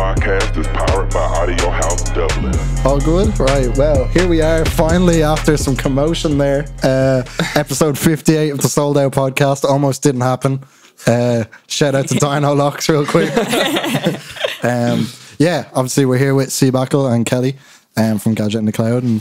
podcast is powered by Audio House Dublin. All good? Right, well, here we are finally after some commotion there. Episode 58 of the Sold Out podcast almost didn't happen. Shout out to Dino Locks real quick. Yeah, obviously we're here with Cbakl and Kelly from Gadget in the Cloud and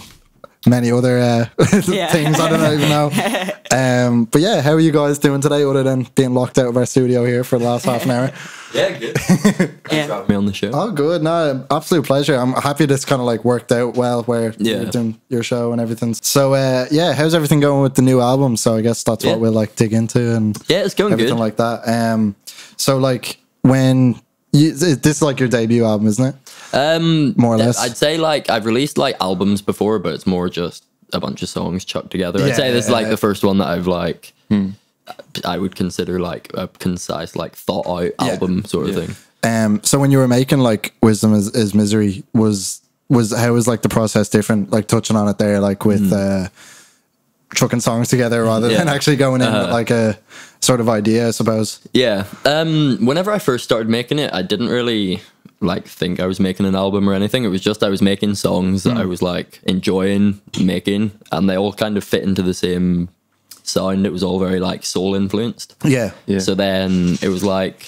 many other things I don't even know. But yeah, how are you guys doing today other than being locked out of our studio here for the last half an hour? Yeah, good. Thanks for having me on the show. Oh, good. No, absolute pleasure. I'm happy this kind of like worked out well where you're doing your show and everything. So yeah, how's everything going with the new album? So I guess that's what we'll like dig into and it's going everything good. like that. So like when this is like your debut album, isn't it? More or less. I'd say like I've released like albums before, but it's more just a bunch of songs chucked together. I'd say this is like the first one that I've like I would consider like a concise, like thought out album sort of thing. So when you were making like Wisdom is Misery, was how was like the process different? Like touching on it there, like with chucking songs together rather than actually going in with like a sort of idea, I suppose. Yeah. Whenever I first started making it, I didn't really like think I was making an album or anything. It was just I was making songs that I was like enjoying making, and they all kind of fit into the same sound. It was all very like soul influenced. Yeah. So then it was like,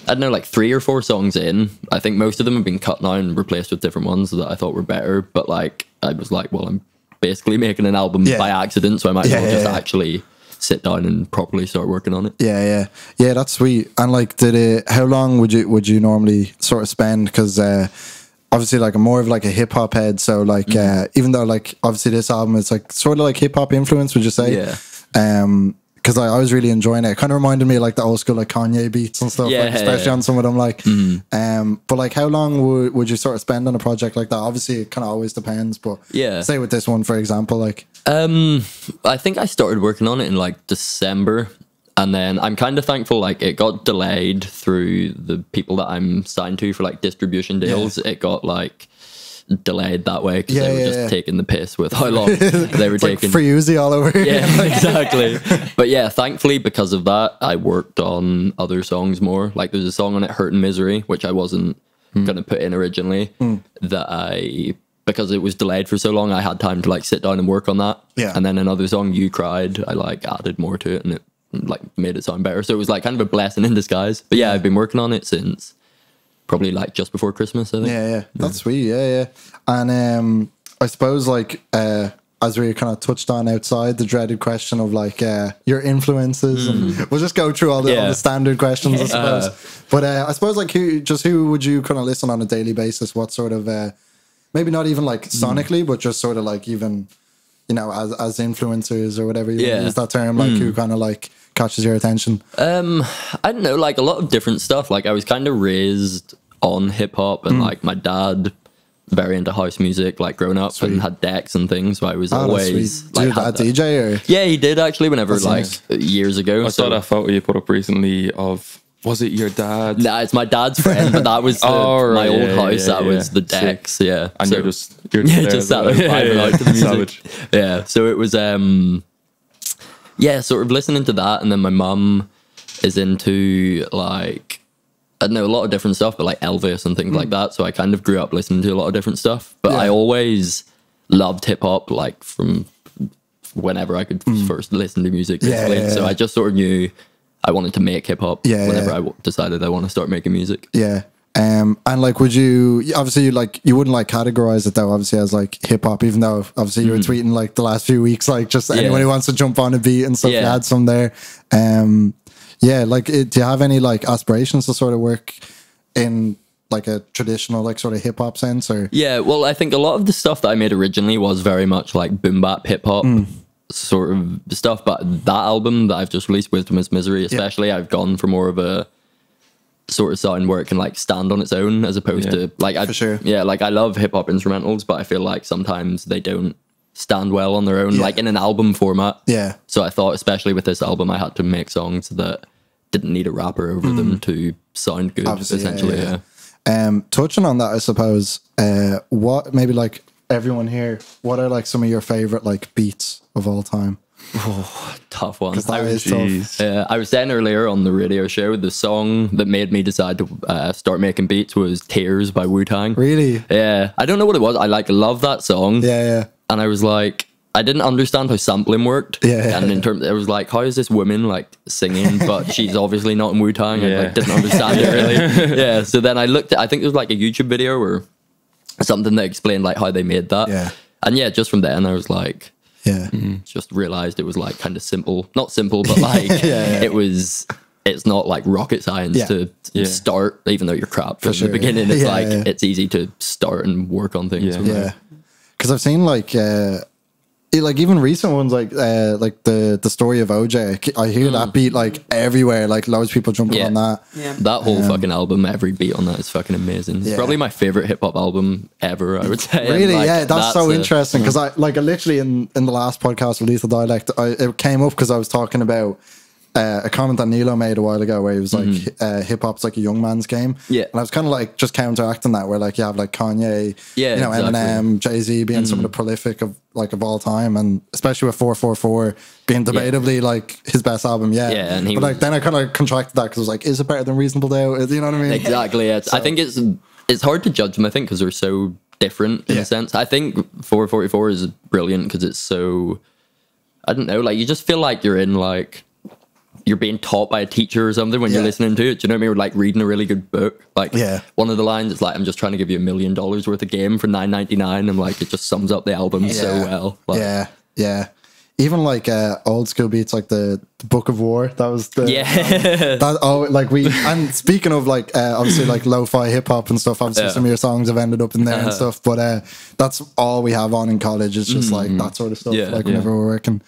I don't know, like 3 or 4 songs in. I think most of them have been cut now and replaced with different ones that I thought were better. But like I was like, well, I'm basically making an album by accident, so I might as well just actually sit down and properly start working on it. Yeah, that's sweet. And like, how long would you normally sort of spend? Because obviously, like, I'm more of like a hip hop head, so like, even though like obviously this album is like sort of like hip hop influence, would you say? Yeah. Because I was really enjoying it. It kind of reminded me of like the old school like Kanye beats and stuff, like, especially on some of them. Like, but like, how long would you sort of spend on a project like that? Obviously, it kind of always depends. But say with this one, for example, like, I think I started working on it in like December, and then I'm kind of thankful like it got delayed through the people that I'm signed to for like distribution deals. It got like delayed that way because they were just taking the piss with how long they were taking. Like free Uzi all over. Yeah, exactly. But yeah, thankfully because of that, I worked on other songs more. Like there's a song on it, Hurt and Misery, which I wasn't going to put in originally, that because it was delayed for so long, I had time to like sit down and work on that. Yeah. And then another song, You Cried, I like added more to it and it like made it sound better. So it was like kind of a blessing in disguise. But yeah, I've been working on it since probably like just before Christmas, I think. Yeah. That's sweet. Yeah. And I suppose like as we kind of touched on outside, the dreaded question of like your influences, and we'll just go through all the standard questions, I suppose. But I suppose like who would you kind of listen on a daily basis? What sort of maybe not even like sonically, but just sort of like even, you know, as influencers or whatever you want to use that term, like who kind of like catches your attention? I don't know, like a lot of different stuff. Like I was kind of raised on hip hop, and like my dad very into house music, like growing up, and had decks and things. So I was always like, did that DJ or? Yeah, he did actually. Whenever like years ago, I saw that photo you put up recently of. Was it your dad? Nah, it's my dad's friend, but that was my old house. That was the decks, And so, you're just sat there vibing out to the music. Yeah, so it was sort of listening to that, and then my mum is into like, I don't know, a lot of different stuff, but like Elvis and things like that. So I kind of grew up listening to a lot of different stuff, but I always loved hip hop, like from whenever I could first listen to music. So I just sort of knew I wanted to make hip hop whenever I decided I want to start making music. Yeah. And like, would you obviously like, you wouldn't like categorize it though, obviously as like hip hop, even though obviously you were tweeting like the last few weeks, like just anyone who wants to jump on a beat and stuff, you had some there. Like, do you have any like aspirations to sort of work in like a traditional like sort of hip hop sense or? Yeah, well, I think a lot of the stuff that I made originally was very much like boom bap hip hop sort of stuff, but that album that I've just released, Wisdom is Misery, especially, I've gone for more of a sort of sound where it can like stand on its own, as opposed to like like I love hip hop instrumentals, but I feel like sometimes they don't stand well on their own, like in an album format. So I thought, especially with this album, I had to make songs that didn't need a rapper over them to sound good, obviously, essentially. Touching on that, I suppose, what maybe like everyone here, what are like some of your favorite like beats of all time? Tough one. Because that is tough. Yeah, I was saying earlier on the radio show, the song that made me decide to start making beats was "Tears" by Wu-Tang. Really? Yeah, I don't know what it was. I like love that song. Yeah. And I was like, I didn't understand how sampling worked. Yeah. And in terms, it was like, how is this woman like singing, but she's obviously not in Wu-Tang. I like, didn't understand it really. Yeah. So then I looked at, I think there was like a YouTube video or something that explained like how they made that. Yeah. And yeah, just from then I was like, Yeah. just realized it was like kind of simple, not simple, but like it's not like rocket science to start, even though you're crap from the beginning. It's it's easy to start and work on things. Yeah. Because I've seen like even recent ones like the story of OJ. I hear that beat like everywhere, like loads of people jumping on that. Yeah. That whole fucking album, every beat on that is fucking amazing. It's probably my favorite hip hop album ever, I would say. Really, like, that's so interesting because I literally in the last podcast with Lethal Dialect, it came up because I was talking about a comment that Nilo made a while ago where he was like, hip hop's like a young man's game. Yeah. And I was kind of like just counteracting that where like you have like Kanye, exactly. Eminem, Jay-Z being some of the prolific of all time, and especially with 444 being debatably like his best album yet. Yeah, and but like then I kind of contracted that because I was like, is it better than Reasonable Doubt? You know what I mean? Exactly. I think it's hard to judge them, I think, because they're so different in a sense. I think 444 is brilliant because it's so, I don't know, like you just feel like you're in like, you're being taught by a teacher or something when you're listening to it. Do you know what I mean? Or like reading a really good book. Like one of the lines is like, I'm just trying to give you $1 million worth of game for $9.99, and like it just sums up the album so well. Like, even like old school beats like the Book of War. That was the and speaking of like obviously like lo-fi hip hop and stuff, obviously some of your songs have ended up in there and stuff, but that's all we have on in college. It's just like that sort of stuff. Whenever we're working.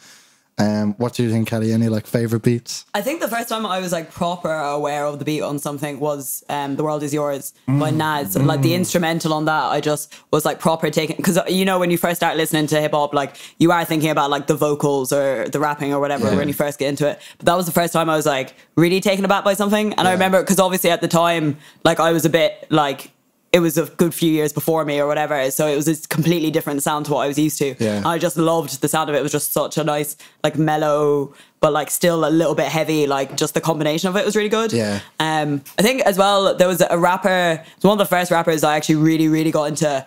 What do you think, Kelly? Any like favorite beats? I think the first time I was like proper aware of the beat on something was "The World Is Yours" by Nas. And like the instrumental on that, I just was like proper taking, because you know when you first start listening to hip hop, like you are thinking about like the vocals or the rapping or whatever when you first get into it. But that was the first time I was like really taken aback by something. And I remember because obviously at the time, like I was a bit like, it was a good few years before me or whatever, so it was a completely different sound to what I was used to. I just loved the sound of it. It was just such a nice like mellow but like still a little bit heavy, like just the combination of it was really good. I think as well there was a rapper, it was one of the first rappers I actually really got into.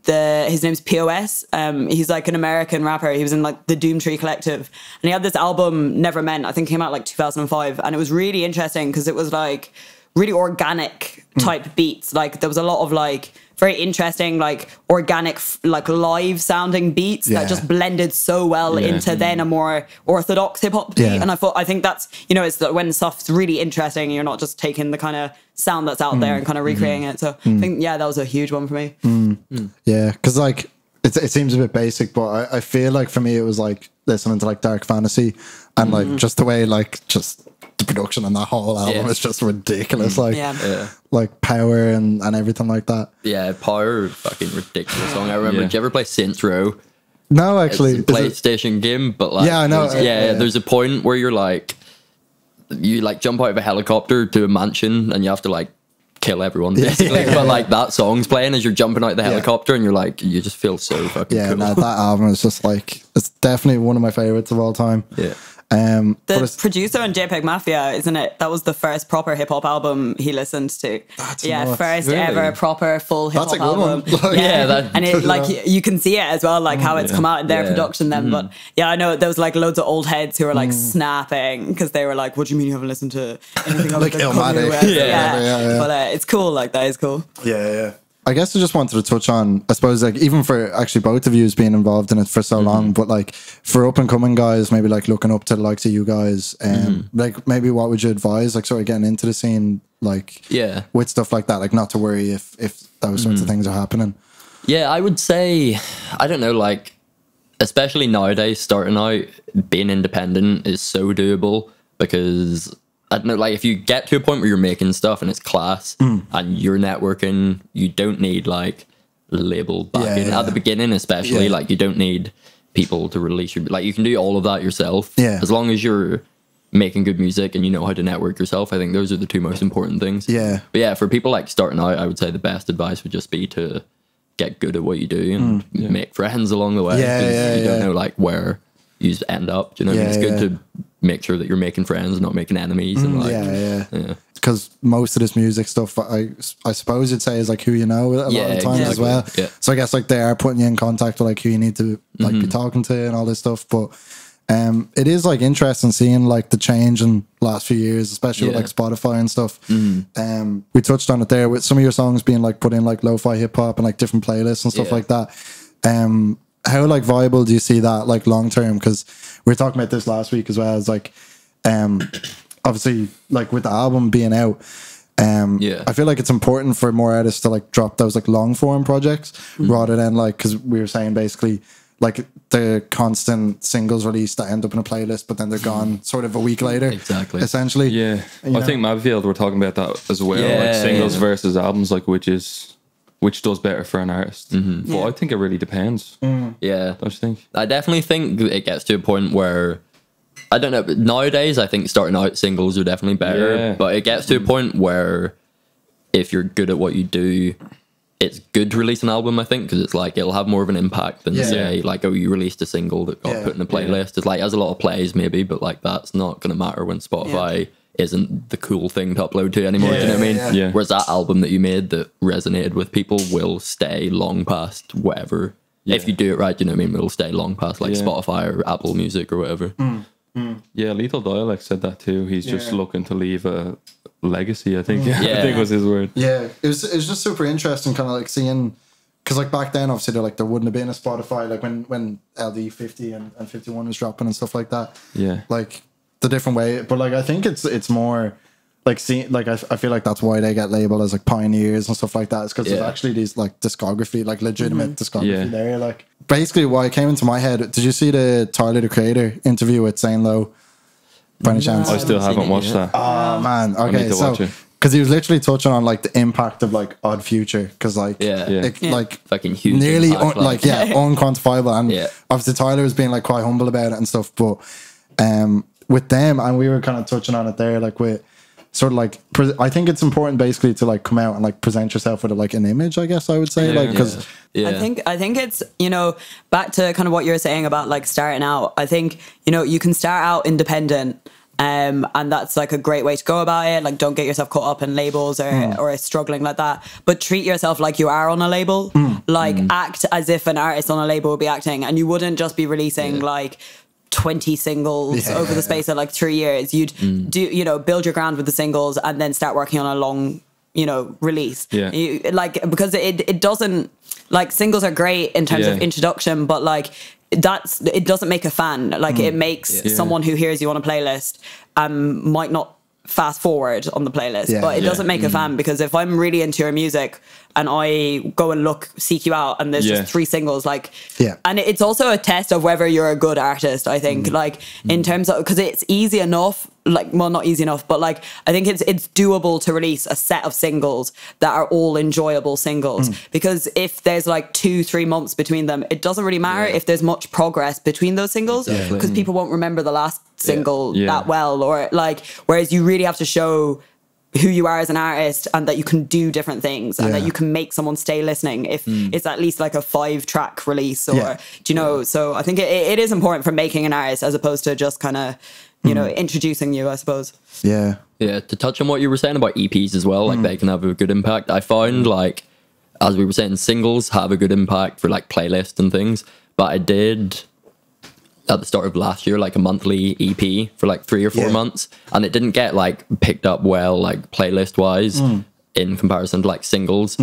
His name's POS. He's like an American rapper. He was in like the Doomtree Collective, and he had this album Never Meant, I think came out like 2005, and it was really interesting because it was like really organic type beats. Like there was a lot of like very interesting like organic like live sounding beats that just blended so well into then a more orthodox hip hop beat. And I think that's, you know, it's that when stuff's really interesting, you're not just taking the kind of sound that's out there and kind of recreating it. So I think that was a huge one for me. Yeah, because like it seems a bit basic, but I feel like for me it was like listening to like Dark Fantasy and like just the way like just the production on that whole album is just ridiculous. Like like Power and everything like that. Yeah, Power, fucking ridiculous song. I remember. Did you ever play Saints Row? No, actually. It's a PlayStation game, but like I know. There's a point where you're like, you like jump out of a helicopter to a mansion and you have to like kill everyone basically. But like that song's playing as you're jumping out of the helicopter and you're like, you just feel so fucking cool. No, that album is just like, it's definitely one of my favorites of all time. The producer on JPEG Mafia, isn't it? That was the first proper hip hop album he listened to. That's nuts. First ever proper full hip hop album. And it like you can see it as well, like how it's come out in their production then. But I know there was like loads of old heads who were like snapping because they were like, "What do you mean you haven't listened to anything like Illmatic?" But it's cool. Like that is cool. I guess I just wanted to touch on, I suppose, like even for actually both of you being involved in it for so long, but like for up and coming guys, maybe like looking up to the likes of you guys, like maybe what would you advise, like sort of getting into the scene, like with stuff like that, like not to worry if those sorts of things are happening? Yeah, I would say, I don't know, like especially nowadays, starting out, being independent is so doable because I don't know, like if you get to a point where you're making stuff and it's class and you're networking, you don't need like label backing at the beginning, especially like you don't need people to release your, like you can do all of that yourself as long as you're making good music and you know how to network yourself. I think those are the two most important things. But yeah, for people like starting out, I would say the best advice would just be to get good at what you do and make friends along the way. You don't know like where you end up. Do you know what I mean? It's good to make sure that you're making friends and not making enemies. And like, yeah. Because most of this music stuff, I suppose you'd say, is like who you know a lot of the times as well. Yeah. So I guess like they are putting you in contact with like who you need to like be talking to and all this stuff. But it is like interesting seeing like the change in the last few years, especially with like Spotify and stuff. We touched on it there with some of your songs being like put in like lo-fi hip hop and like different playlists and stuff like that. How like viable do you see that like long term? Because we were talking about this last week as well. It's like obviously like with the album being out, I feel like it's important for more artists to like drop those like long form projects rather than like, because we were saying basically like the constant singles released that end up in a playlist, but then they're gone sort of a week later. Exactly. Essentially. Yeah. You know? I think Mavfield were talking about that as well. Like singles versus albums, like which does better for an artist. But I think it really depends. Yeah. Don't you think? I definitely think it gets to a point where, I don't know, but nowadays I think starting out singles are definitely better, but it gets to a point where if you're good at what you do, it's good to release an album, I think, because it's like it'll have more of an impact than say like, oh, you released a single that got put in a playlist. It's like it has a lot of plays maybe, but like that's not going to matter when Spotify isn't the cool thing to upload to anymore. Do you know what I mean? Yeah. Whereas that album that you made that resonated with people will stay long past whatever. If you do it right, do you know what I mean? It'll stay long past like Spotify or Apple Music or whatever. Yeah, Lethal Dialect said that too. He's just looking to leave a legacy, I think. I think was his word. Yeah, it was just super interesting kind of like seeing, because like back then obviously there wouldn't have been a Spotify like when LD 50 and 51 was dropping and stuff like that. Yeah, like the different way, but like I think it's more like seeing, like I feel like that's why they get labeled as like pioneers and stuff like that. It's because there's actually these like discography, like legitimate discography there. Like basically why it came into my head, did you see the Tyler the Creator interview with Zane Lowe by any chance? I still haven't watched that. Oh man, okay, so because he was literally touching on like the impact of like Odd Future, because like like fucking huge nearly impact, unquantifiable, and obviously Tyler was being like quite humble about it and stuff, but with them, and we were kind of touching on it there, like with sort of like I think it's important basically to like come out and like present yourself with like an image, I guess I would say, like because I think it's, you know, back to kind of what you're saying about like starting out. I think, you know, you can start out independent, and that's like a great way to go about it. Like, don't get yourself caught up in labels or struggling like that, but treat yourself like you are on a label. Like act as if an artist on a label would be acting, and you wouldn't just be releasing like 20 singles over the space of like 3 years. You'd do, you know, build your ground with the singles and then start working on a long, you know, release. Because it doesn't, like, singles are great in terms of introduction, but like it doesn't make a fan. Like it makes someone who hears you on a playlist might not fast forward on the playlist, but it doesn't make a fan, because if I'm really into your music and I go and seek you out and there's just 3 singles, like, and it's also a test of whether you're a good artist, I think, like in terms of, because it's easy enough, like, well, not easy enough, but like I think it's doable to release a set of singles that are all enjoyable singles, because if there's like 2-3 months between them, it doesn't really matter if there's much progress between those singles, because people won't remember the last single that well, or like, whereas you really have to show who you are as an artist and that you can do different things and that you can make someone stay listening if it's at least like a 5-track release, or do you know? So I think it is important for making an artist as opposed to just kind of, you know, introducing you, I suppose. Yeah, to touch on what you were saying about EPs as well, like they can have a good impact. I found, like, as we were saying, singles have a good impact for like playlists and things, but I did at the start of last year like a monthly EP for like 3 or 4 months, and it didn't get like picked up well, like playlist wise, in comparison to like singles,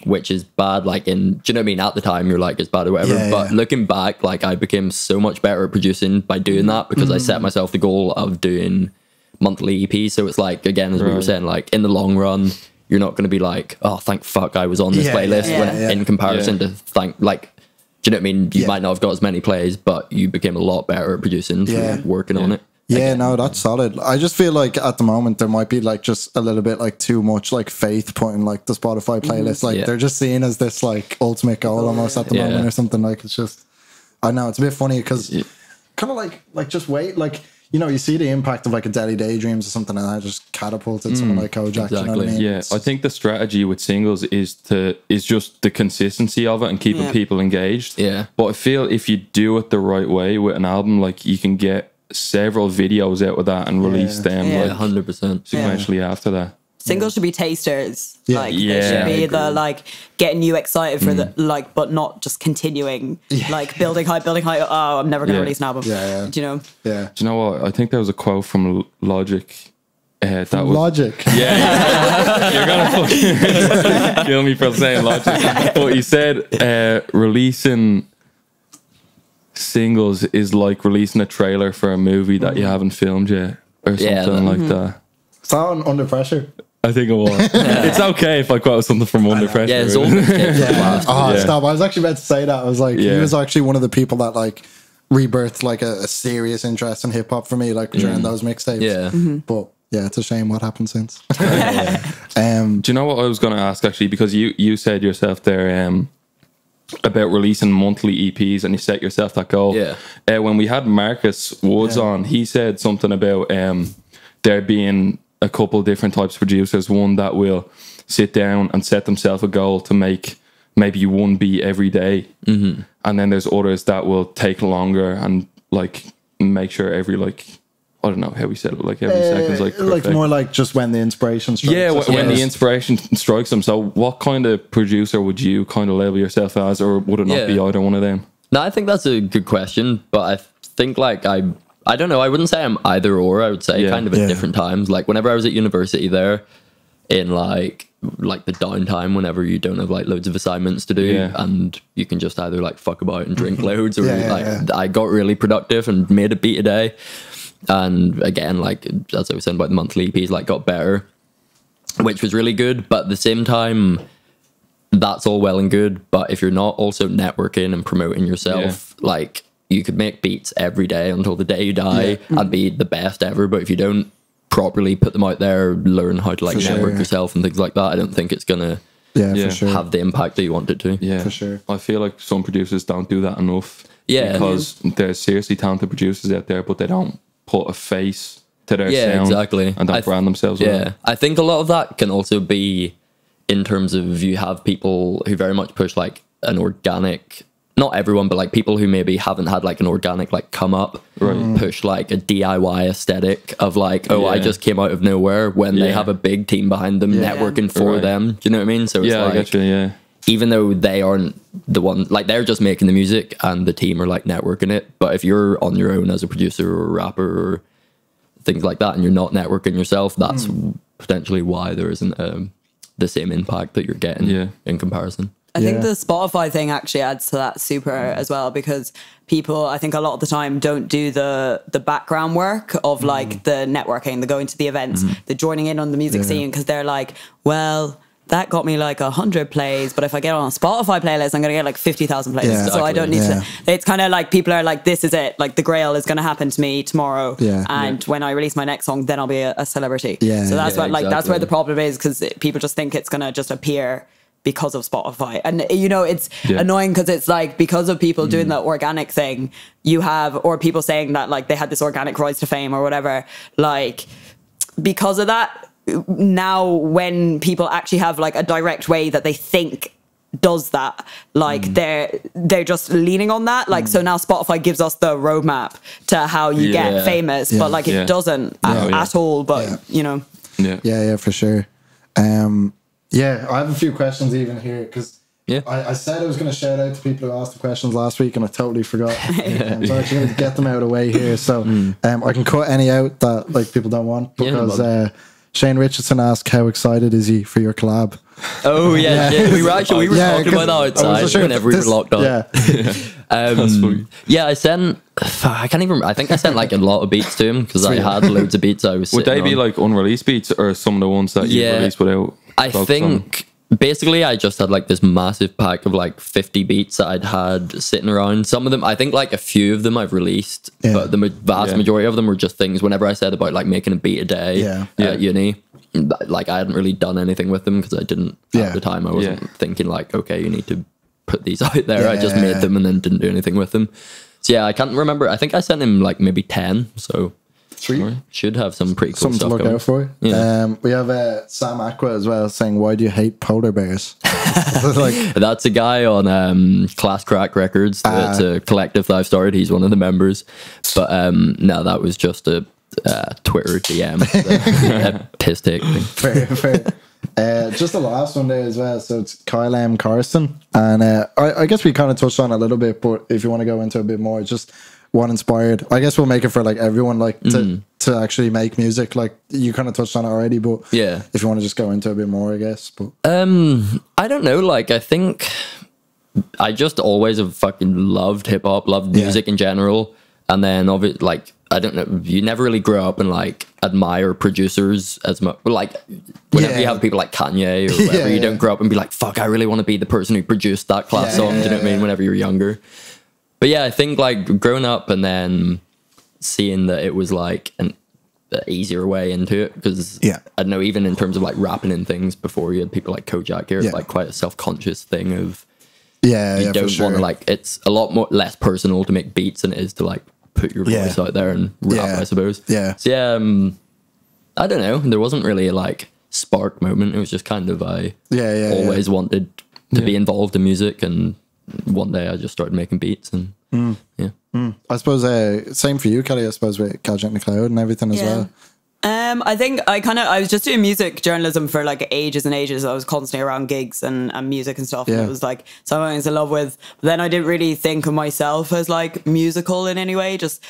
which is bad. Like, in, do you know what I mean? At the time you're like, it's bad or whatever, but looking back, like I became so much better at producing by doing that, because I set myself the goal of doing monthly EPs. So it's like, again, as we were saying, like in the long run you're not going to be like, oh thank fuck I was on this playlist, when in comparison to like, do you know what I mean? You might not have got as many plays, but you became a lot better at producing through working on it. Yeah, no, that's solid. I just feel like at the moment there might be like just a little bit like too much like faith put in like the Spotify playlist. Like they're just seen as this like ultimate goal almost at the moment or something. Like, it's just, I know it's a bit funny because kind of like just wait, like you know, you see the impact of like a Daily Daydreams or something, and that just catapulted someone like Kojak. You know what I mean? Yeah, I think the strategy with singles is just the consistency of it and keeping people engaged. Yeah. But I feel if you do it the right way with an album, like you can get several videos out of that and release them like 100%. sequentially after that. Singles should be tasters. Yeah. Like they should be the like getting you excited for the like, but not just continuing like building hype. Oh, I'm never gonna release an album. Yeah. Do you know? Yeah. Do you know what? I think there was a quote from Logic. That was Logic. Yeah, you're gonna fucking kill me for saying Logic. But he said releasing singles is like releasing a trailer for a movie that you haven't filmed yet, or something like that. Sound Under Pressure. I think it was. It's okay if I quote something from Under Pressure. Yeah, it's all Stop. I was actually about to say that. I was like, he was actually one of the people that like rebirthed like a serious interest in hip hop for me, like during those mixtapes. Yeah. But yeah, it's a shame what happened since. Do you know what I was going to ask actually? Because you said yourself there about releasing monthly EPs, and you set yourself that goal. Yeah. When we had Marcus Woods on, he said something about there being a couple different types of producers. One that will sit down and set themselves a goal to make maybe one beat every day. And then there's others that will take longer and like make sure every like, I don't know how we said it, like every second's like perfect. Like more like just when the inspiration strikes. Yeah, when the inspiration strikes them. So what kind of producer would you kind of label yourself as, or would it not be either one of them? No, I think that's a good question, but I think like I don't know, I wouldn't say I'm either or. I would say kind of at different times. Like whenever I was at university there, in like the downtime, whenever you don't have like loads of assignments to do and you can just either like fuck about and drink loads, or I got really productive and made a beat a day. And again, like as I was saying about the monthly EPs, like got better, which was really good. But at the same time, that's all well and good, but if you're not also networking and promoting yourself, like you could make beats every day until the day you die and be the best ever, but if you don't properly put them out there, learn how to like network yourself and things like that, I don't think it's gonna for sure. have the impact that you want it to. Yeah, for sure. I feel like some producers don't do that enough. Yeah, because there's seriously talented producers out there, but they don't put a face to their sound, exactly, and don't brand themselves. Yeah, I think a lot of that can also be in terms of you have people who very much push like an organic, not everyone, but like people who maybe haven't had like an organic like come up, push like a DIY aesthetic of like, I just came out of nowhere, when they have a big team behind them networking for them. Do you know what I mean? So it's like, I get you, even though they aren't the one, like they're just making the music and the team are like networking it. But if you're on your own as a producer or a rapper or things like that, and you're not networking yourself, that's potentially why there isn't the same impact that you're getting in comparison. I think the Spotify thing actually adds to that super as well, because people, I think a lot of the time don't do the background work of like the networking, the going to the events, the joining in on the music scene, because they're like, well, that got me like 100 plays, but if I get on a Spotify playlist, I'm going to get like 50,000 plays. Yeah, so I don't need to. It's kind of like people are like, this is it. Like the grail is going to happen to me tomorrow. And when I release my next song, then I'll be a celebrity. So that's what, like, that's where the problem is, because people just think it's going to just appear because of Spotify. And you know, it's annoying because it's like, because of people doing that organic thing, you have, or people saying that like they had this organic rise to fame or whatever, like because of that, now when people actually have like a direct way that they think does that, like they're just leaning on that, like so now Spotify gives us the roadmap to how you get famous, but like it doesn't at all, but you know. For sure. I have a few questions even here, because I said I was going to shout out to people who asked the questions last week and I totally forgot. So I'm actually going to get them out of the way here, so I can cut any out that like people don't want, because Shane Richardson asked, how excited is he for your collab? Oh yeah, we were talking about that outside whenever we were locked on. I sent, I can't even remember, I think I sent like a lot of beats to him, because I had loads of beats I was Would they be on. like unreleased beats, or some of the ones that you released without? I think basically I just had like this massive pack of like 50 beats that I'd had sitting around. Some of them, I think like a few of them I've released, but the vast majority of them were just things, whenever I said about like making a beat a day at uni, like I hadn't really done anything with them, because I didn't at the time. I wasn't thinking like, okay, you need to put these out there. I just made them and then didn't do anything with them. So I can't remember. I think I sent him like maybe 10. So Sweet. Should have some pretty cool Something to stuff look going. out for. Yeah. We have Sam Aqua as well saying, "Why do you hate polar bears?" Like, That's a guy on Class Craic Records. It's a collective that I've started. He's one of the members. But no, that was just a Twitter DM. A piss take thing. fair. Just the last one there as well. So it's Caolán McCallion, and I guess we kind of touched on it a little bit, but if you want to go into a bit more, just what inspired. I guess we'll make it for like everyone, like to actually make music. Like you kind of touched on it already, but Yeah. if you want to just go into a bit more, I guess. But I don't know. Like, I think I just always have fucking loved hip hop, loved music in general. And then, obviously, like, I don't know, you never really grow up and like admire producers as much. Like, whenever you have people like Kanye or whatever, you don't grow up and be like, fuck, I really want to be the person who produced that class song. Do you know what I mean? Whenever you're younger. But yeah, I think like growing up and then seeing that it was like an easier way into it, because I don't know, even in terms of like rapping and things, before you had people like Kojak here, it's like quite a self-conscious thing of you don't want to like, it's a lot more less personal to make beats than it is to like put your voice out there and rap, I suppose. So yeah, I don't know, there wasn't really a like spark moment. It was just kind of I always wanted to be involved in music, and one day I just started making beats and I suppose same for you, Kelly. I suppose with Gadget in the Cloud and everything as well. I think I was just doing music journalism for like ages and ages. I was constantly around gigs and music and stuff. And it was like something I was in love with. But then I didn't really think of myself as like musical in any way. Just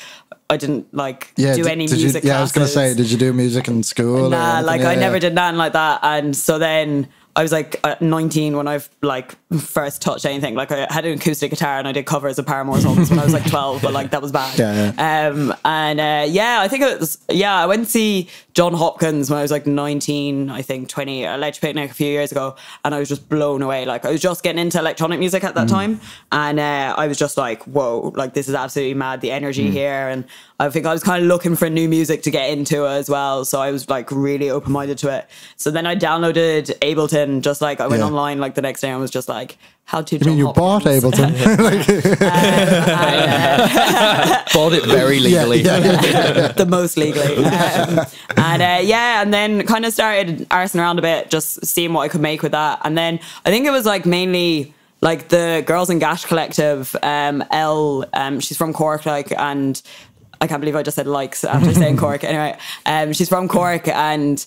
I didn't like do any music classes. I was gonna say, did you do music in school? Nah, like I never did nothing like that. And so then I was like 19 when I like first touched anything. Like I had an acoustic guitar and I did covers of Paramore songs when I was like 12, but like that was bad. I think it was I went to see John Hopkins when I was like 19, I think 20 at Ledge Picnic a few years ago, and I was just blown away. Like I was just getting into electronic music at that time, and I was just like, whoa, like this is absolutely mad, the energy here. And I think I was kind of looking for new music to get into as well, so I was like really open-minded to it. So then I downloaded Ableton. Just like I went online like the next day and was just like, how to you bought Ableton? Bought it very legally. The most legally. And then kind of started arsing around a bit, just seeing what I could make with that. And then I think it was like mainly like the Girls in Gash Collective, she's from Cork, like, and I can't believe I just said likes after saying Cork. Anyway, she's from Cork, and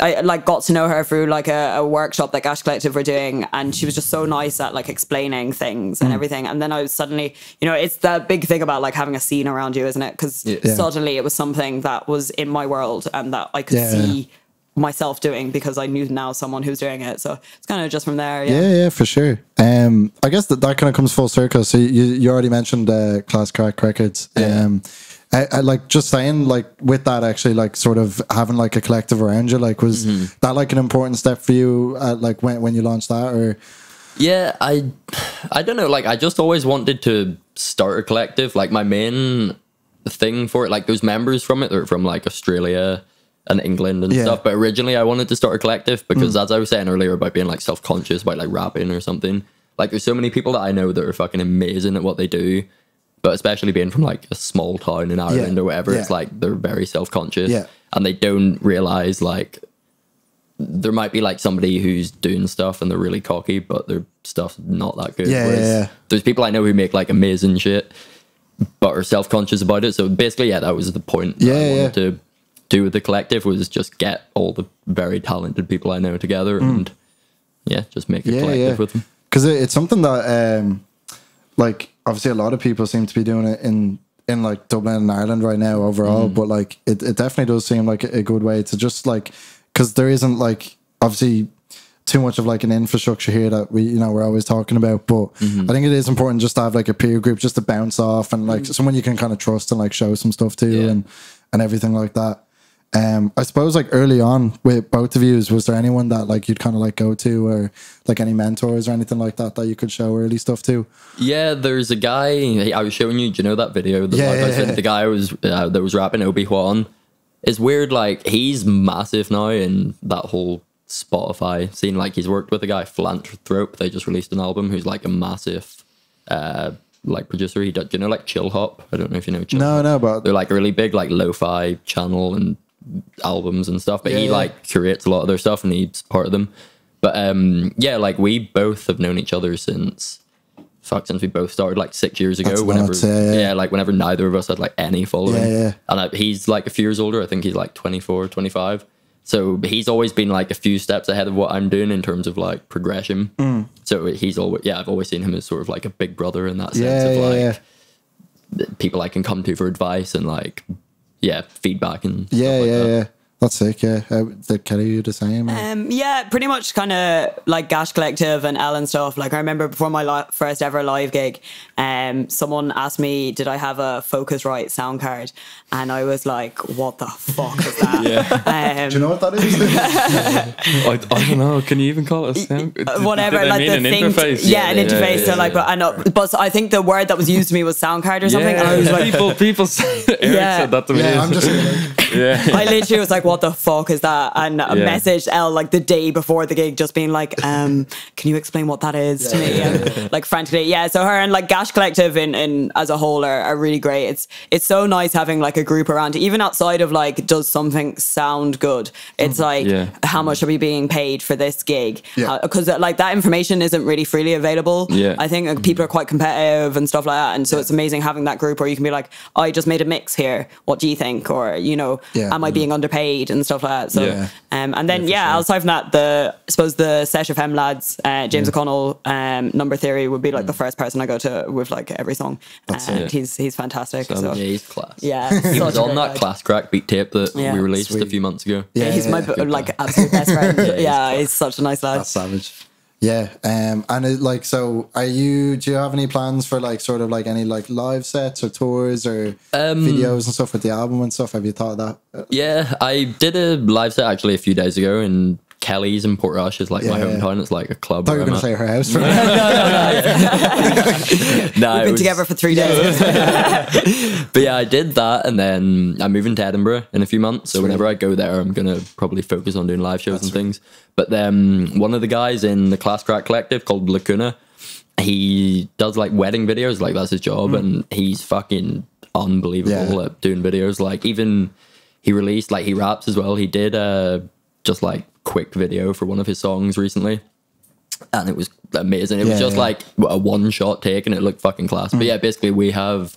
I like got to know her through like a workshop that Gash Collective were doing, and she was just so nice at like explaining things and everything. And then I was suddenly, it's the big thing about like having a scene around you, isn't it? Because suddenly it was something that was in my world and that I could see myself doing, because I knew now someone who's doing it. So it's kind of just from there. Yeah, for sure. I guess that kind of comes full circle. So you already mentioned Class Craic Records. I like just saying, like, with that, actually, like, sort of having like a collective around you, like, was that like an important step for you, like when you launched that? Or I don't know, like I just always wanted to start a collective. Like my main thing for it, like there's members from it that are from like Australia and England and stuff, but originally I wanted to start a collective because as I was saying earlier about being like self-conscious about like rapping or something, like there's so many people that I know that are fucking amazing at what they do. But especially being from like a small town in Ireland or whatever, it's like they're very self-conscious and they don't realize like there might be like somebody who's doing stuff and they're really cocky, but their stuff's not that good. There's people I know who make like amazing shit, but are self-conscious about it. So basically, that was the point that I wanted to do with the collective, was just get all the very talented people I know together and just make a collective with them. Because it's something that like obviously a lot of people seem to be doing it in like Dublin and Ireland right now overall, but like it definitely does seem like a good way to just like, because there isn't like obviously too much of like an infrastructure here that we're always talking about, but I think it is important just to have like a peer group just to bounce off and like someone you can kind of trust and like show some stuff to and everything like that. I suppose like early on with both of you, was there anyone that like you'd kind of like go to, or like any mentors or anything like that you could show early stuff to? Yeah, there's a guy I was showing you. Do you know that video? The guy that was rapping, Obi-Wan. It's weird, like he's massive now in that whole Spotify scene. Like he's worked with a guy, Philanthrope. They just released an album who's like a massive like producer. He does, you know, like Chill Hop. I don't know if you know Chill No, Hop. no, but They're like a really big like lo-fi channel and albums and stuff. But he like curates a lot of their stuff and he's part of them. But yeah, like we both have known each other since we both started like 6 years ago. That's Whenever nuts, yeah. like whenever neither of us had like any following. Yeah. And he's like a few years older. I think he's like 24, 25. So he's always been like a few steps ahead of what I'm doing in terms of like progression. So he's always, I've always seen him as sort of like a big brother in that sense of like people I can come to for advice and like, feedback and stuff like that. yeah. That's sick, yeah. Did Kelly you the same? Yeah, pretty much kind of like Gash Collective and L and stuff. Like I remember before my first ever live gig, someone asked me, did I have a Focusrite sound card? And I was like, what the fuck is that? Do you know what that is? I don't know. Can you even call it a sound? Whatever, Did they like mean the an thing. interface? Yeah, an interface. So like, but I think the word that was used to me was sound card or something. And I was like, people say, Eric said that to me. I'm just like, I literally was like, what the fuck is that? And I messaged Elle like the day before the gig, just being like, can you explain what that is to me? And like frantically, so her and like Gash Collective in as a whole are really great. It's so nice having like a group around, even outside of like, does something sound good? It's like, how much are we being paid for this gig? Because like that information isn't really freely available. I think like, people are quite competitive and stuff like that. And so it's amazing having that group where you can be like, I just made a mix here. What do you think? Or, you know, am I being underpaid and stuff like that? So, and then, aside from that, I suppose the Sesh FM lads, James O'Connell, Number Theory would be like the first person I go to with like every song. He's fantastic. So. Yeah, he's class. Yeah. He was on that Class Craic beat tape that we released a few months ago. Yeah, he's my like absolute best friend. He's such a nice lad. That's savage. Yeah, and it, like, so do you have any plans for like sort of like any like live sets or tours or videos and stuff with the album and stuff? Have you thought of that? Yeah, I did a live set actually a few days ago in Kelly's in Portrush. Is like my hometown. It's like a club. I thought you were going to say her house. No, We've been together for 3 days. But yeah, I did that, and then I'm moving to Edinburgh in a few months. So whenever I go there, I'm gonna probably focus on doing live shows and things. But then one of the guys in the Class Craic Collective called Lacuna, he does like wedding videos, like that's his job, and he's fucking unbelievable at doing videos. Like even he released, like he raps as well. He did just like quick video for one of his songs recently, and it was amazing. It was just like a one shot take and it looked fucking class. But yeah, basically we have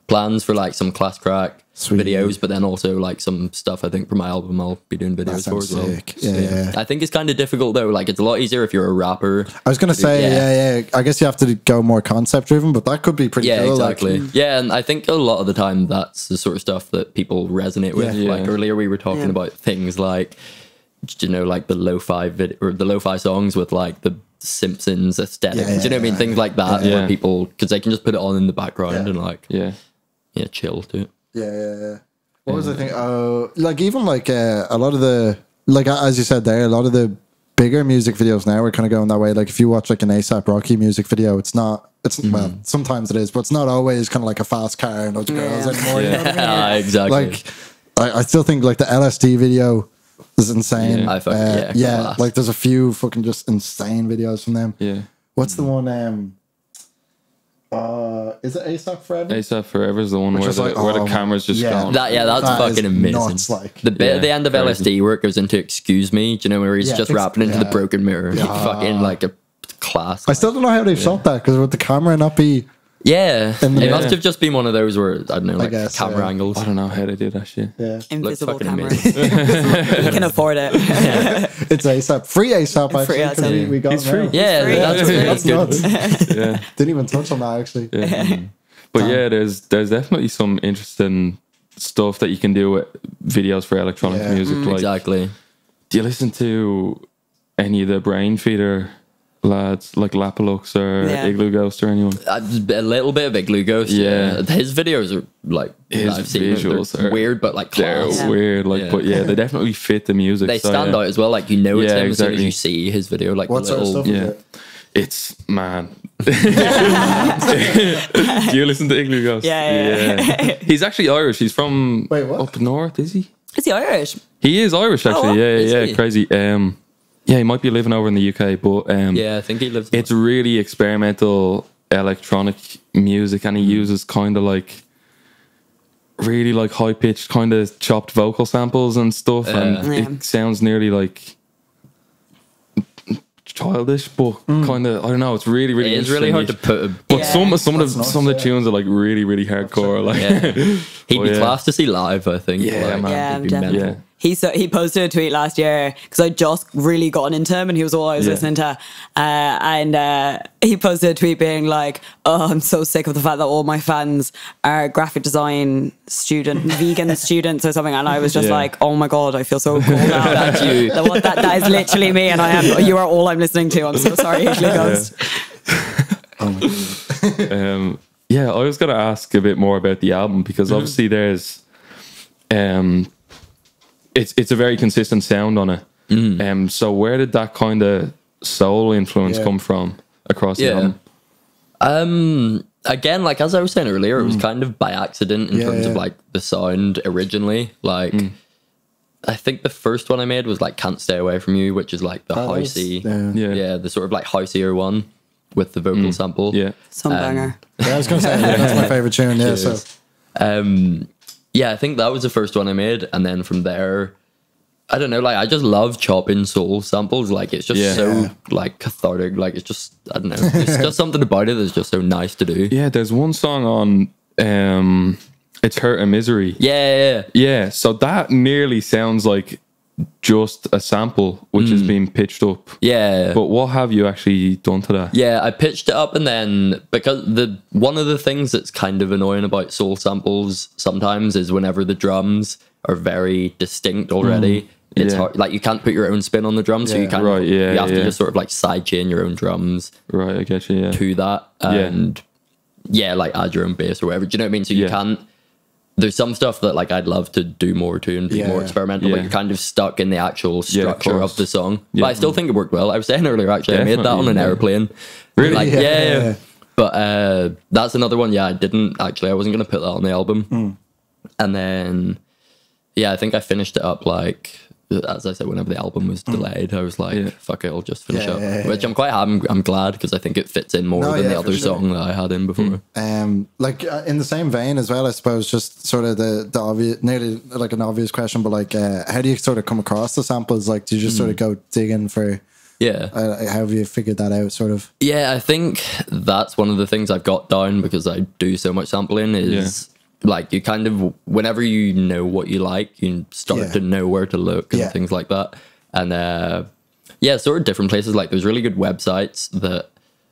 plans for like some Class Craic videos, but then also like some stuff I think for my album I'll be doing videos for as well. Yeah. I think it's kind of difficult though. Like it's a lot easier if you're a rapper. I was going to say, I guess you have to go more concept driven, but that could be pretty cool. Exactly. Like, and I think a lot of the time that's the sort of stuff that people resonate with. Like earlier we were talking about things like, you know, like the lo-fi video or the lo-fi songs with like the Simpsons aesthetic. Do you know what I mean? Things like that where people, because they can just put it on in the background and like chill to it. Yeah. What was I thinking? Like even like a lot of the, like as you said there, a lot of the bigger music videos now are kind of going that way. Like if you watch like an A$AP Rocky music video, it's well, sometimes it is, but it's not always kind of like a fast car and loads of girls anymore. You know what I mean? Exactly. Like I still think like the LSD video is insane. Like there's a few fucking just insane videos from them. What's the one? Is it A$AP Forever? A$AP Forever is the one where the camera's just gone. That's fucking amazing. Nuts, like. The bit at the end of LSD where it goes into Excuse Me, do you know, where he's just rapping into the broken mirror. Fucking like a class. I still don't know how they've shot that, because would the camera not be... It must have just been one of those where, I don't know, like camera angles. I don't know how they do that shit. Invisible camera. You can afford it. It's A$AP. Free A$AP, actually. Free A$AP. We got it's it free. now. That's Nuts. good. Didn't even touch on that, actually. But there's definitely some interesting stuff that you can do with videos for electronic music. Like, exactly. Do you listen to any of the Brain Feeder lads, like Lapalux or Igloo Ghost or anyone? A little bit of Igloo Ghost. His videos are like, his visuals are weird, but like class. They're weird, like, but they definitely fit the music. They stand out as well. Like you know it's him as soon as you see his video. Like what sort of stuff is it? It's man. Do you listen to Igloo Ghost? Yeah. He's actually Irish. He's from up north. Is he? Is he Irish? He is Irish, actually. He? Crazy. He might be living over in the UK, but I think he lives. It's really experimental electronic music, and he uses kind of like really like high pitched kind of chopped vocal samples and stuff, and it sounds nearly like childish, but kind of, I don't know, it's really It's really hard to put but some of the tunes are like really hardcore, like he'd be class to see live, I think. Yeah, He'd be definitely. mental. He posted a tweet last year because I just really gotten into him and he was all I was listening to, and he posted a tweet being like, "Oh, I'm so sick of the fact that all my fans are graphic design vegan students or something," and I was just like, "Oh my god, I feel so cool now." That's you. That is literally me, and you are all I'm listening to. I'm so sorry, Ashley Ghost. Yeah, I was going to ask a bit more about the album, because obviously there's it's a very consistent sound on it. So where did that kind of soul influence come from across the album? Again, like as I was saying earlier, it was kind of by accident in terms of like the sound originally. Like I think the first one I made was like Can't Stay Away From You, which is like the housey, the sort of like houseier one with the vocal sample. Some banger. I was going to say that's my favorite tune. Yeah, so I think that was the first one I made, and then from there, I don't know, like I just love chopping soul samples. Like it's just so like cathartic. Like it's just, I don't know, it's just something about it that's just so nice to do. Yeah, there's one song on It's Hurt and Misery. Yeah, so that nearly sounds like just a sample which is being pitched up. But what have you actually done to that? I pitched it up, and then because one of the things that's kind of annoying about soul samples sometimes is whenever the drums are very distinct already, it's hard, like you can't put your own spin on the drums, so you can't you have to just sort of like sidechain your own drums I get you to that, and like add your own bass or whatever, do you know what I mean? So you can't, there's some stuff that like I'd love to do more to and be more experimental, but you're kind of stuck in the actual structure of the song. But I still think it worked well. I was saying earlier, actually, I made that on an airplane. Really? Like, But that's another one. I wasn't going to put that on the album. And then, I think I finished it up like, as I said, whenever the album was delayed, I was like, fuck it, I'll just finish up. Which I'm quite happy, I'm glad, because I think it fits in more than the other song that I had in before. Like in the same vein as well, I suppose, just sort of the obvious, nearly like an obvious question, but like how do you sort of come across the samples? Like do you just sort of go digging for how have you figured that out, sort of? I think that's one of the things I've got down, because I do so much sampling, is like you kind of, whenever you know what you like, you start to know where to look and things like that. And sort of different places, like there's really good websites that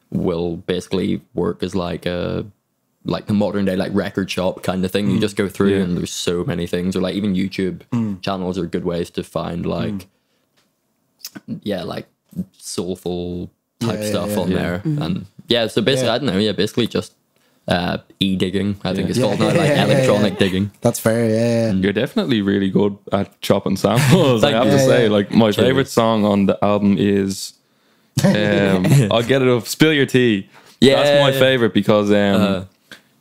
will basically work as like a like the modern day like record shop kind of thing. You just go through and there's so many things, or like even YouTube channels are good ways to find like like soulful type stuff on there. And so basically I don't know, basically just e-digging, I think it's called now, like electronic digging. That's fair. You're definitely really good at chopping samples. I have to say, like my favorite song on the album is I'll get it up, Spill Your Tea. That's my favorite, because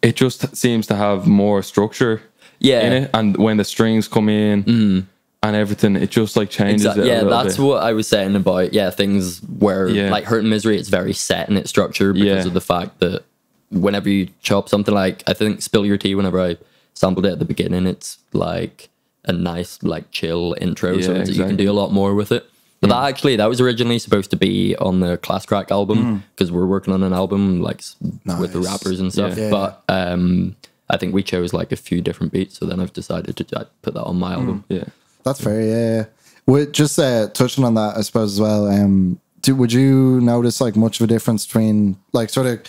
it just seems to have more structure in it, and when the strings come in and everything, it just like changes it a little that's bit. what I was saying about things where like Hurt and Misery, it's very set in its structure because of the fact that whenever you chop something, like I think Spill Your Tea, whenever I sampled it at the beginning, it's like a nice like chill intro, so you can do a lot more with it. But that was originally supposed to be on the Class Craic album, because we're working on an album like with the rappers and stuff. But I think we chose like a few different beats, so then I've decided to put that on my album. That's fair. With just touching on that, I suppose as well, would you notice like much of a difference between like sort of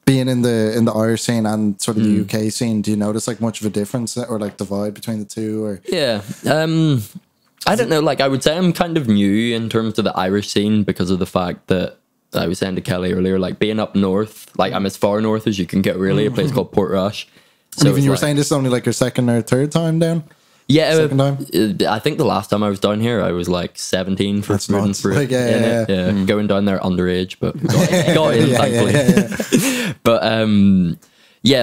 being in the Irish scene and sort of the UK scene? Do you notice like much of a difference or like divide between the two? Or I don't know, like I would say I'm kind of new in terms of the Irish scene, because of the fact that I was saying to Kelly earlier, like being up north, like I'm as far north as you can get, really, a place called Portrush. So even you were saying this is only like your second or third time down? Second time? I think the last time I was down here, I was like 17 for moving through. Like, going down there underage, but got in, thankfully. But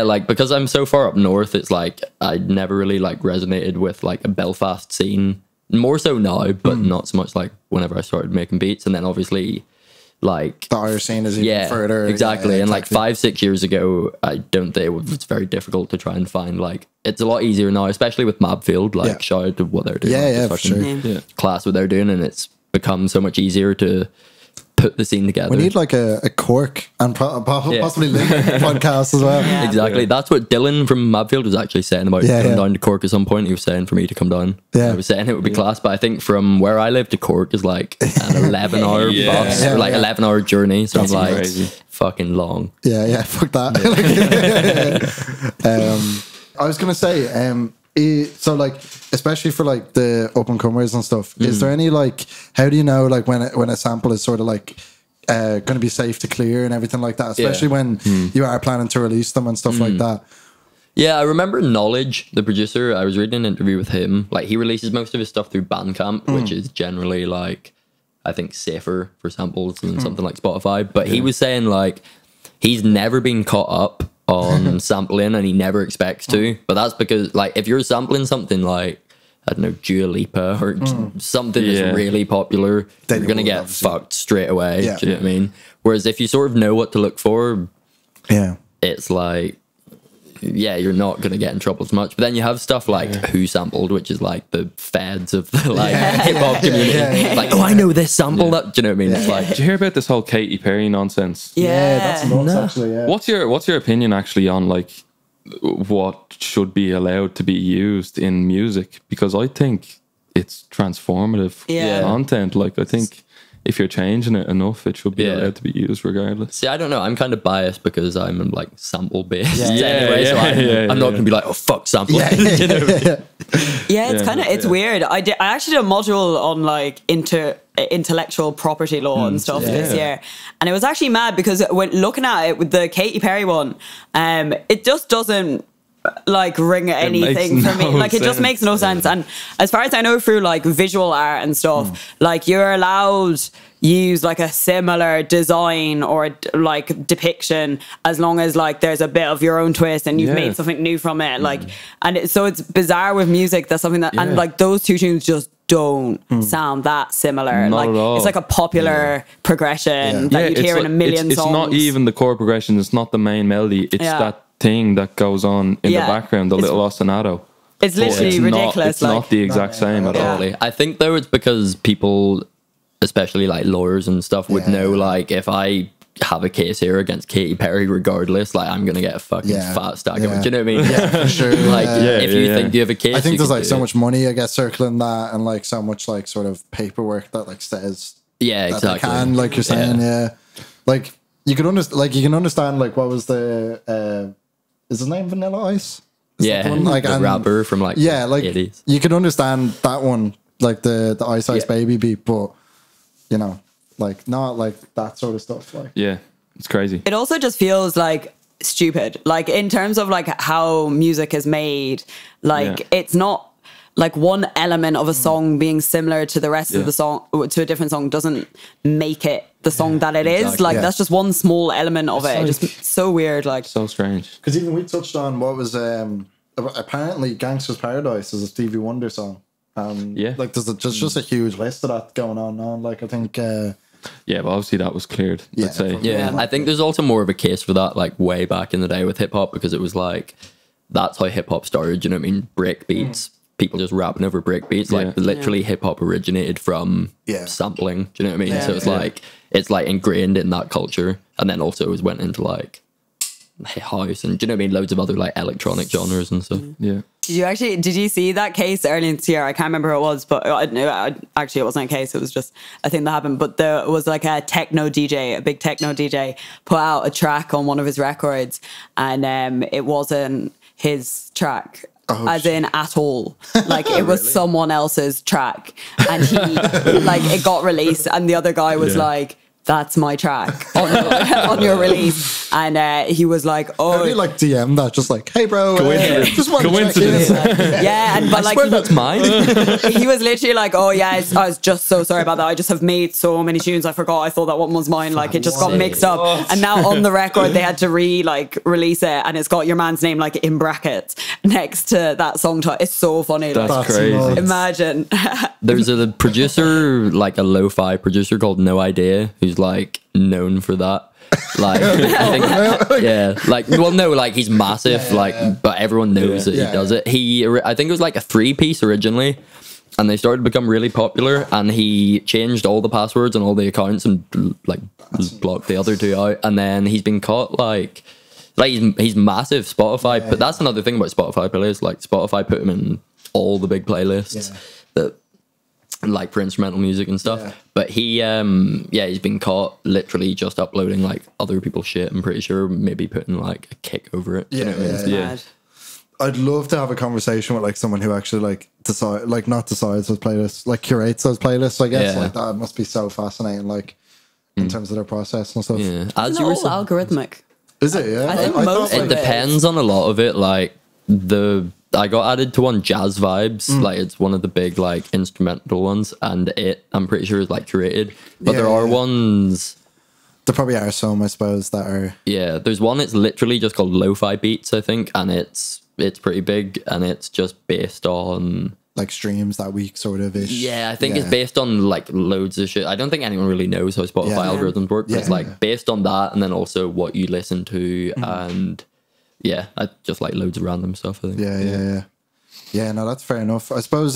like because I'm so far up north, it's like I never really like resonated with like a Belfast scene. More so now, but not so much like whenever I started making beats. And then obviously like The Irish scene is even further. Exactly. Yeah, and like 5-6 years ago, I don't think it's very difficult to try and find, like, it's a lot easier now, especially with Mabfield, like shout out to what they're doing. Yeah, for sure. Class what they're doing, and it's become so much easier to put the scene together. We need like a Cork and possibly Link podcast as well. Yeah. Exactly. That's what Dylan from Mabfield was actually saying about coming down to Cork at some point. He was saying for me to come down. Yeah. I was saying it would be class, but I think from where I live to Cork is like an 11-hour bus or like 11-hour journey. So I'm like, crazy. fucking long. Yeah, fuck that. I was gonna say, so like, especially for like the up and comers and stuff, is there any like, how do you know like when a sample is sort of like going to be safe to clear and everything like that, especially when you are planning to release them and stuff like that? Yeah, I remember Knowledge, the producer. I was reading an interview with him. Like, he releases most of his stuff through Bandcamp, which is generally like, I think, safer for samples than something like Spotify. But he was saying like he's never been caught up on sampling, and he never expects to. But that's because, like, if you're sampling something like, I don't know, Dua Lipa or something that's really popular, Then you're gonna will, get obviously. fucked straight away. Yeah. Do you know what I mean? Whereas if you sort of know what to look for, it's like, yeah, you're not gonna get in trouble as much. But then you have stuff like Who Sampled, which is like the feds of the like hip hop community. Like, oh, I know this sample. That, do you know what I mean? It's like, Did you hear about this whole Katy Perry nonsense? That's nuts, actually. Yeah. What's your opinion actually on like what should be allowed to be used in music? Because I think it's transformative content. Like, I think if you're changing it enough, it should be allowed to be used regardless. see, I don't know. I'm kind of biased because I'm like sample based anyway. So I'm not gonna be like, oh fuck sample. You know? It's kind of, it's weird. I actually did a module on like intellectual property law and stuff this year, and it was actually mad because when looking at it with the Katy Perry one, it just doesn't like ring anything for me. Like, it just makes no sense. And as far as I know, through like visual art and stuff, like, you're allowed use like a similar design or like depiction as long as like there's a bit of your own twist and you've made something new from it. Like, and so it's bizarre with music. That's something that and like those two tunes just don't sound that similar. Not like, at all. it's like a popular progression that you'd hear in a million songs. It's not even the chord progression. It's not the main melody. It's that thing that goes on in the background, the little ostinato. It's literally ridiculous. It's not the exact same at all. I think though it's because people, especially like lawyers and stuff, would know like, if I have a case here against Katy Perry, regardless, like, I'm gonna get a fucking fat stack of it. Do you know what I mean? Yeah, for sure. Like, if you think you have a case, I think you there's can like do so it. much money, I guess, circling that, and like so much like sort of paperwork that like says that exactly. they can, like you're saying, like you can understand, like you can understand, like what was the is his name Vanilla Ice? Is that the one? Like, the rapper from like like 80s. you could understand that one, like the Ice Ice Baby beat, but you know, like not like that sort of stuff. Like, it's crazy. It also just feels like stupid, like in terms of like how music is made. Like, it's not like one element of a song being similar to the rest of the song, to a different song, doesn't make it the song that it is. Like, that's just one small element of it. It's just so weird. Like, So strange. because even we touched on what was apparently Gangsta's Paradise is a Stevie Wonder song. Like there's just a huge list of that going on now. Like, I think But obviously that was cleared. Let's say. I think there's also more of a case for that, like way back in the day with hip hop, because it was like, that's how hip hop started. You know what I mean? Break beats. People just rapping over break beats. Like, literally hip hop originated from sampling. Do you know what I mean? So it's like ingrained in that culture, and then also it went into like house and, do you know what I mean, loads of other like electronic genres and stuff. did you see that case earlier this year? I can't remember who it was, but actually it wasn't a case, it was just a thing that happened. But there was like a big techno DJ put out a track on one of his records, and it wasn't his track. In at all. Like, it was someone else's track, and he like, it got released, and the other guy was like, that's my track on your release. And he was like, oh, How do you like DM that? Just like, hey bro, just want to check Coincidence. in. yeah, and but like, Swear that's mine. he was literally like, oh yeah, I was just so sorry about that. I just have made so many tunes, I forgot, I thought that one was mine. Like, it just got mixed up. And now on the record they had to release it, and it's got your man's name like in brackets next to that song title. It's so funny. That's like, crazy. nuts. imagine. There's a producer, like a lo-fi producer called No Idea, who's who's like known for that. Like, I think, yeah, like, well, no, like he's massive, like, but everyone knows that he does it. I think it was like a 3-piece originally, and they started to become really popular, and he changed all the passwords and all the accounts and like blocked the other 2 out, and then he's been caught like he's massive Spotify, but that's another thing about Spotify playlists. Like Spotify put him in all the big playlists that like for instrumental music and stuff, but he's been caught literally just uploading like other people's shit. I'm pretty sure, maybe putting like a kick over it. I'd love to have a conversation with like someone who actually like not decides those playlists, like curates those playlists. I guess like that must be so fascinating, like in terms of their process and stuff. Yeah, as you were all algorithmic. Is it? Yeah, I think most it depends on a lot of it. Like I got added to one, Jazz Vibes, like it's one of the big like instrumental ones, and I'm pretty sure is like curated, but there are ones. There probably are some, I suppose, that are. Yeah, there's one. It's literally just called Lo-Fi Beats, I think, and it's pretty big, and it's just based on like streams that week, sort of ish. Yeah, I think it's based on like loads of shit. I don't think anyone really knows how Spotify algorithms work, but it's like based on that, and then also what you listen to, and. Yeah, I just like loads of random stuff, I think. Yeah, no, that's fair enough. I suppose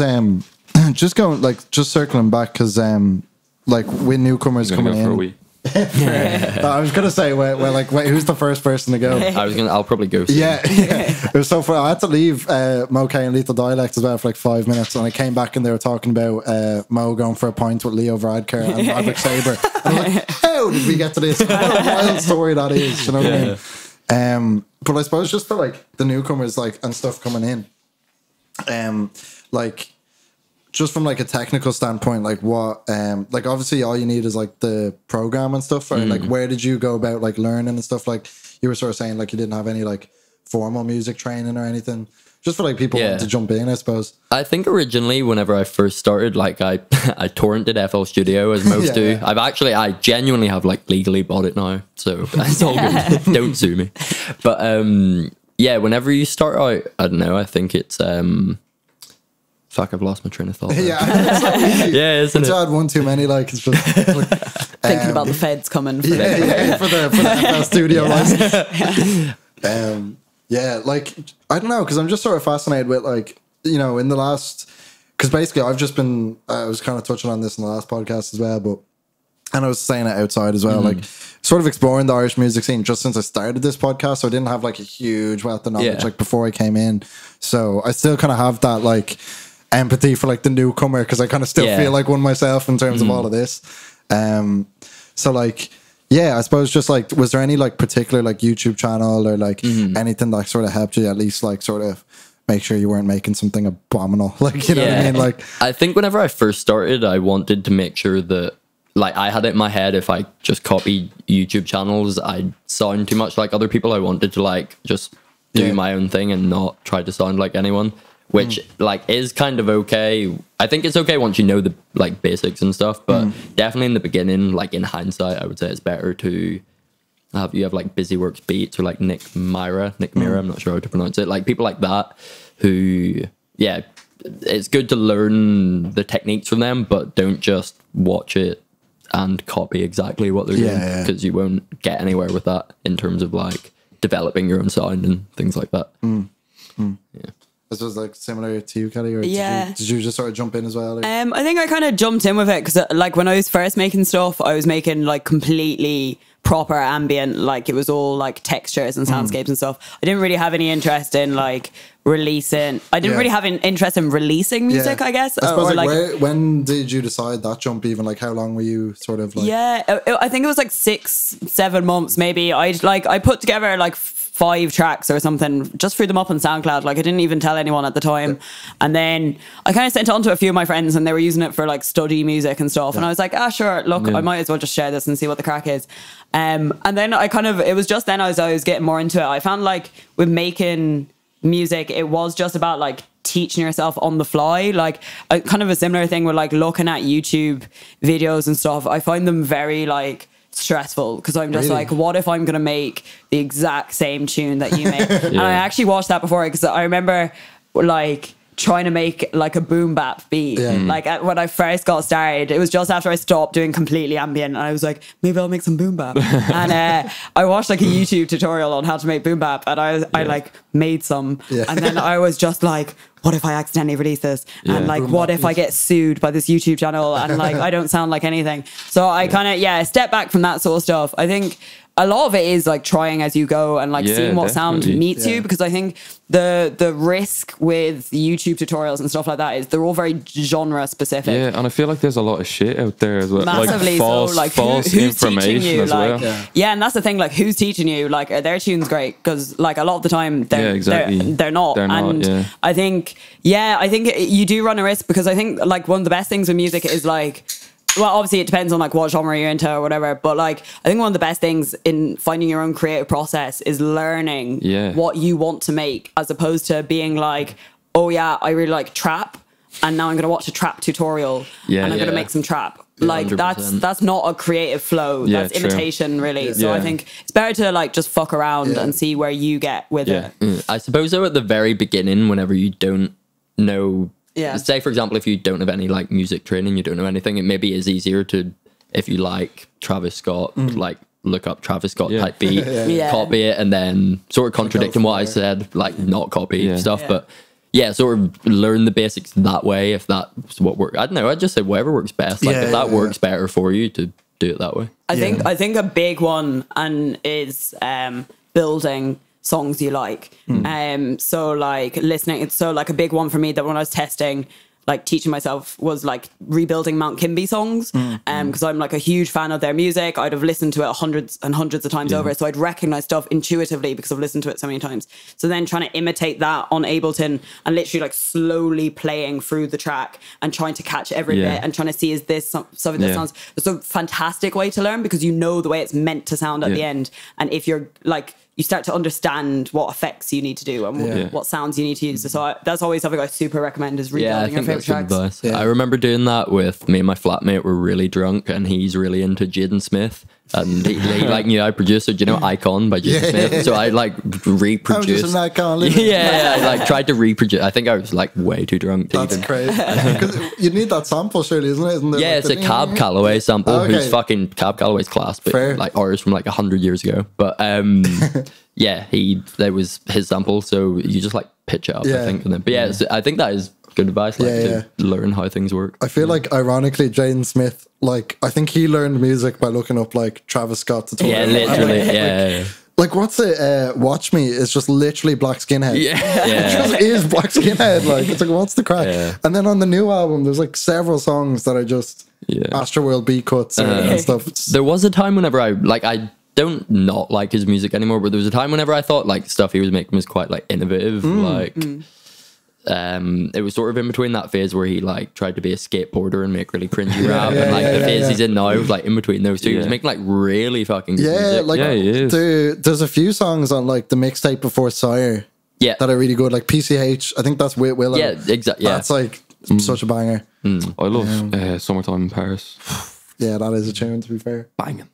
just circling back, because like with newcomers coming in. For a week. No, I was gonna say, wait, who's the first person to go? I'll probably go. Yeah. It was so funny. I had to leave Mo-K and Lethal Dialect as well for like 5 minutes, and I came back and they were talking about Mo going for a pint with Leo Varadkar and Roderick Saber. And I'm like, how did we get to this? What a wild story that is. You know what I mean? But I suppose just for like the newcomers, like, and stuff coming in, like just from like a technical standpoint, like what, like obviously all you need is like the program and stuff, right? Like where did you go about like learning and stuff? Like you were sort of saying like you didn't have any like formal music training or anything. Just for like people wanting to jump in, I suppose. I think originally, whenever I first started, like I torrented FL Studio as most do. I genuinely have like legally bought it now, so it's all good. Don't sue me. But whenever you start out, I don't know. I think it's fuck. I've lost my train of thought. Isn't it? Had one too many. Like it's just like, thinking about the feds coming. For for the FL Studio license. Yeah, like, I don't know, because I'm just sort of fascinated with, like, you know, in the last, because basically I've just been, I was kind of touching on this in the last podcast as well, but, and I was saying it outside as well, like, sort of exploring the Irish music scene just since I started this podcast, so I didn't have, like, a huge wealth of knowledge, like, before I came in, so I still kind of have that, like, empathy for, like, the newcomer, because I kind of still feel like one myself in terms of all of this, so, like, yeah, I suppose just like, was there any like particular like YouTube channel or like anything that sort of helped you at least like sort of make sure you weren't making something abominable? Like, you know what I mean? Like, I think whenever I first started, I wanted to make sure that like I had it in my head, if I just copied YouTube channels, I'd sound too much like other people. I wanted to like just do my own thing and not try to sound like anyone, which like is kind of okay. I think it's okay once you know the like basics and stuff, but definitely in the beginning, like in hindsight, I would say it's better to have like Busy Works Beats or like Nick Mira, I'm not sure how to pronounce it, like people like that who it's good to learn the techniques from them, but don't just watch it and copy exactly what they're doing, because you won't get anywhere with that in terms of like developing your own sound and things like that. This was like similar to you, Kelly, or did you just sort of jump in as well? Or? I think I kind of jumped in with it because like when I was first making stuff, I was making like completely proper ambient, like it was all like textures and soundscapes and stuff. I didn't really have any interest in like releasing. I didn't really have an interest in releasing music, I guess. I suppose, or like when did you decide that jump? Even like how long were you sort of like? I think it was like 6-7 months maybe. I put together like 5 tracks or something, just threw them up on SoundCloud. Like I didn't even tell anyone at the time. And then I kind of sent it on to a few of my friends and they were using it for like study music and stuff. And I was like, sure, look, I might as well just share this and see what the crack is. And then it was just then as I was getting more into it, I found like with making music, it was just about like teaching yourself on the fly. Like kind of a similar thing with like looking at YouTube videos and stuff. I find them very like stressful because I'm just like, what if I'm gonna make the exact same tune that you make? And I actually watched that before because I remember like trying to make like a boom bap beat. Like when I first got started, it was just after I stopped doing completely ambient, and I was like, maybe I'll make some boom bap. And I watched like a YouTube tutorial on how to make boom bap, and I like made some, and then I was just like, what if I accidentally release this? And like, what if I get sued by this YouTube channel and like I don't sound like anything? So I kind of step back from that sort of stuff. I think a lot of it is like trying as you go and like seeing what sound meets you, because I think the risk with YouTube tutorials and stuff like that is they're all very genre specific. Yeah, and I feel like there's a lot of shit out there as well. Massively, like false who's information teaching you? as Like, well. yeah, and that's the thing. Like, who's teaching you? Like, are their tunes great? Because like a lot of the time, they're not. And I think you do run a risk, because I think like one of the best things with music is like, well, obviously it depends on like what genre you're into or whatever, but like I think one of the best things in finding your own creative process is learning what you want to make, as opposed to being like, oh yeah, I really like trap, and now I'm going to watch a trap tutorial and I'm going to make some trap. Like 100%. That's not a creative flow. That's imitation, really. So I think it's better to like just fuck around and see where you get with it. I suppose though at the very beginning, whenever you don't know, say for example, if you don't have any like music training, you don't know anything, it maybe is easier to, if you like Travis Scott, like look up Travis Scott type beat, copy it, and then sort of contradicting what I said, like not copy stuff, but sort of learn the basics that way, if that's what works. I don't know, I'd just say whatever works best. Like if that works better for you, to do it that way. I think a big one is building songs you like. So like listening, so like a big one for me that when I was testing, like teaching myself, was like rebuilding Mount Kimby songs, because I'm like a huge fan of their music. I'd have listened to it hundreds and hundreds of times over, so I'd recognize stuff intuitively because I've listened to it so many times. So then trying to imitate that on Ableton and literally like slowly playing through the track and trying to catch every bit and trying to see, is this something that sounds. It's a fantastic way to learn, because you know the way it's meant to sound at the end, and if you're like, you start to understand what effects you need to do and what sounds you need to use. So that's always something I super recommend, is rebuilding your favorite tracks. I remember doing that with me and my flatmate. Were really drunk, and he's really into Jaden Smith, and he like, you know, I produced it. Do you know Icon by Jaden Smith? So I like reproduced. I like tried to reproduce. I think I was like way too drunk. That's crazy. Because you need that sample, surely, isn't it? Isn't it it's a Cab Calloway sample. Who's fucking Cab Calloway's class, but like ours from like 100 years ago. But there was his sample, so you just like pitch it up, I think. And then, I think that is good advice, like to learn how things work. I feel like ironically Jaden Smith, like I think he learned music by looking up like Travis Scott tutorials. Yeah, literally. Like what's it? Watch Me is just literally Black Skinhead. It just is Black Skinhead. Like it's like, what's the crack? And then on the new album, there's like several songs that are just Astroworld beat cuts and stuff. There was a time whenever I don't not like his music anymore, but there was a time whenever I thought like stuff he was making was quite like innovative. It was sort of in between that phase where he like tried to be a skateboarder and make really cringy rap, and like the phase he's in now, was like in between those two. He was making like really fucking good music. Like he is. There's a few songs on like the mixtape before Sire that are really good, like PCH. I think that's with Willow. Exactly. That's like such a banger. I love Summertime in Paris. That is a tune, to be fair. Banging.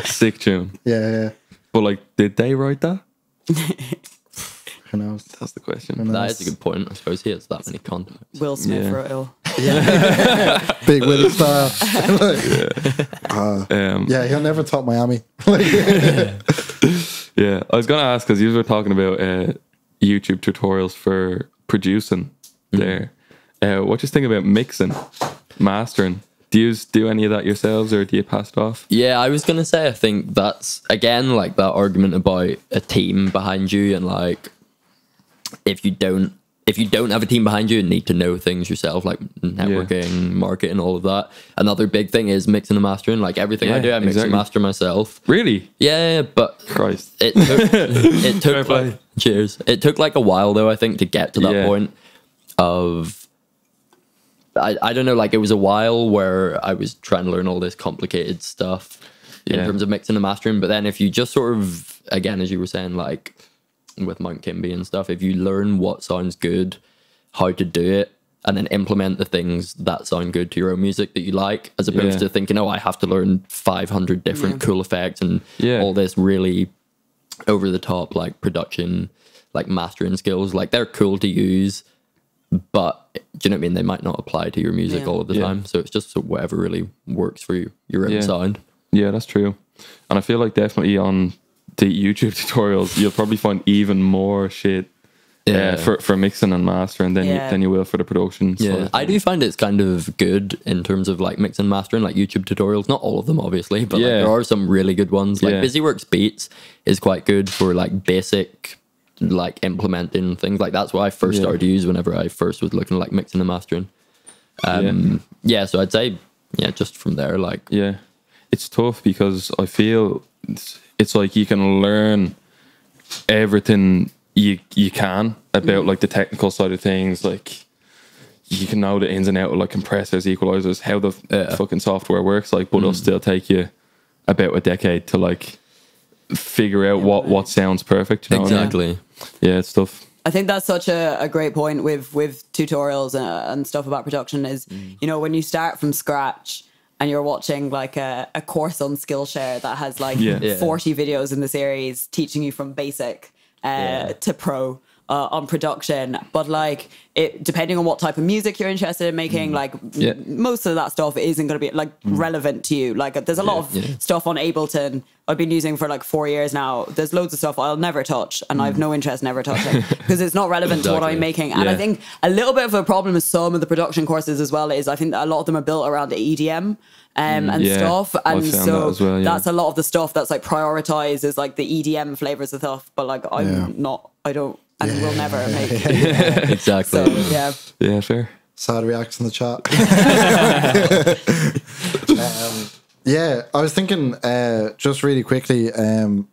Sick tune. But like, did they write that? Who knows? That's the question. That is a good point. I suppose he has that many contacts. Will Smith wrote ill. Big Willie style. He'll never top Miami. I was gonna ask, because you were talking about YouTube tutorials for producing there. What do you think about mixing, mastering? Do you do any of that yourselves, or do you pass it off? Yeah, I was gonna say, I think that's again like that argument about a team behind you, and like if you don't have a team behind you and need to know things yourself, like networking, marketing, all of that. Another big thing is mixing and mastering. Like everything I do, I mix and master myself. Really? Yeah, but Christ, it took like, cheers. It took like a while though, I think, to get to that point of. I don't know, like it was a while where I was trying to learn all this complicated stuff in terms of mixing and mastering, but then if you just sort of, again, as you were saying, like with Mount Kimby and stuff, if you learn what sounds good, how to do it, and then implement the things that sound good to your own music that you like, as opposed to thinking, I have to learn 500 different cool effects and all this really over the top like production, like mastering skills, like they're cool to use, but do you know what I mean? They might not apply to your music Yeah. all of the time. So it's just whatever really works for you, your own sound. Yeah, that's true. And I feel like definitely on the YouTube tutorials, you'll probably find even more shit for mixing and mastering than you will for the production. Yeah, I do find it's kind of good in terms of like mixing and mastering, like YouTube tutorials. Not all of them, obviously, but like, there are some really good ones. Like BusyWorks Beats is quite good for like basic like implementing things. Like that's what I first started to use whenever I first was looking at like mixing and mastering. So I'd say just from there, like it's tough because I feel it's like you can learn everything you can about like the technical side of things. Like you can know the ins and outs of like compressors, equalizers, how the fucking software works. Like, but it'll still take you about a decade to like figure out what sounds perfect. You know exactly. What I mean? Yeah, it's tough. I think that's such a great point with tutorials and stuff about production is, you know, when you start from scratch and you're watching like a course on Skillshare that has like 40 videos in the series teaching you from basic to pro on production, but like it depending on what type of music you're interested in making, like most of that stuff isn't going to be like relevant to you. Like there's a lot of stuff on Ableton I've been using for like 4 years now. There's loads of stuff I'll never touch and I have no interest in ever touching because it's not relevant to what I'm making. And I think a little bit of a problem with some of the production courses as well is I think that a lot of them are built around the EDM and stuff, and so that's a lot of the stuff that's like prioritized is like the EDM flavors of stuff, but like I'm not, I don't, and will never make exactly. So yeah, fair. Sad reacts in the chat. I was thinking just really quickly,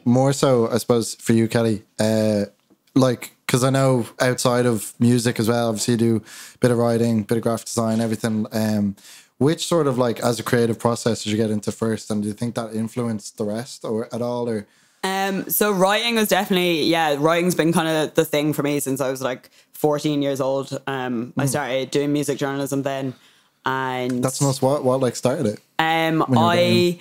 more so I suppose for you, Kelly, like because I know outside of music as well, obviously you do a bit of writing, bit of graphic design, everything. Which sort of like as a creative process did you get into first, and do you think that influenced the rest or at all? Or so writing was definitely writing's been kind of the thing for me since I was like 14 years old. I started doing music journalism then, and that's nuts. What like started it? I